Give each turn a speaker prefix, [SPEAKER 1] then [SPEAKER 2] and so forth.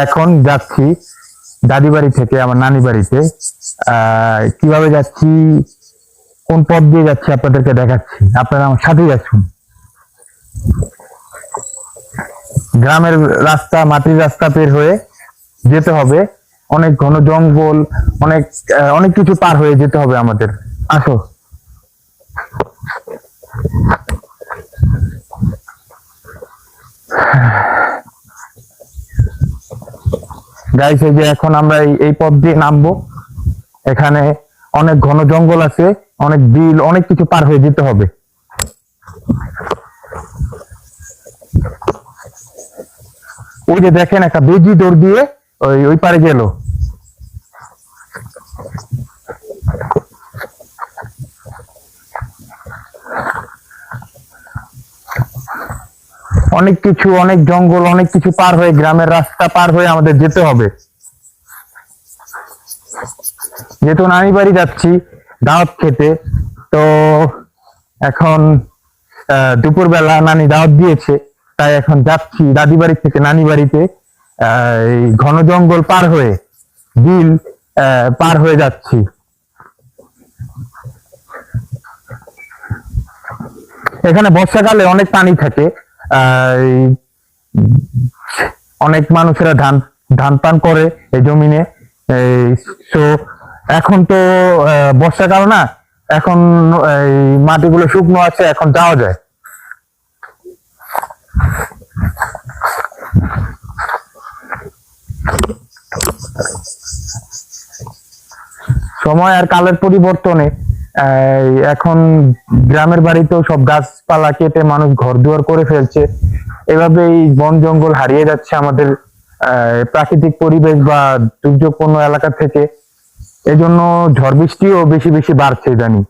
[SPEAKER 1] এখন যাচ্ছি দাদি বাড়ি থেকে আমার নানি বাড়িতে। কিভাবে যাচ্ছি, কোন পথ দিয়ে যাচ্ছি আপনাদেরকে দেখাচ্ছি, আপনারা আমার সাথেই আসুন। গ্রামের রাস্তা, মাটির রাস্তা বের হয়ে যেতে হবে, অনেক ঘন জঙ্গল, অনেক অনেক কিছু পার হয়ে যেতে হবে আমাদের। আসো। গাইস, এই যে এখন আমরা এই পথ দিয়ে নামবো। এখানে অনেক ঘন জঙ্গল আছে, অনেক বিল, অনেক কিছু পার হয়ে যেতে হবে। ওই যে দেখেন একটা বেজি দৌড় দিয়ে ওই পারে গেল। অনেক কিছু, অনেক জঙ্গল, অনেক কিছু পার হয়ে, গ্রামের রাস্তা পার হয়ে আমাদের যেতে হবে। যেহেতু নানি বাড়ি যাচ্ছি দাওয়াত খেতে, তো এখন দুপুরবেলা নানি দাওয়াত দিয়েছে, তাই এখন যাচ্ছি দাদি বাড়ি থেকে নানি বাড়িতে। এই ঘন জঙ্গল পার হয়ে, বিল পার হয়ে যাচ্ছি। এখানে বর্ষাকালে অনেক পানি থাকে। অনেক মানুষেরা ধান ধান পান করে এই জমিনে। তো এখন তো বর্ষাকাল না, এখন এই মাটিগুলো শুকনো আছে, এখন যাওয়া যায়। সময় আর কালের পরিবর্তনে এখন গ্রামের বাড়িতেও সব গাছপালা কেটে মানুষ ঘর দুয়ার করে ফেলছে। এভাবে এই বন জঙ্গল হারিয়ে যাচ্ছে আমাদের প্রাকৃতিক পরিবেশ বা দুর্যোগপূর্ণ এলাকা থেকে। এজন্য ঝড় বৃষ্টিও বেশি বেশি বাড়ছে ইদানিং।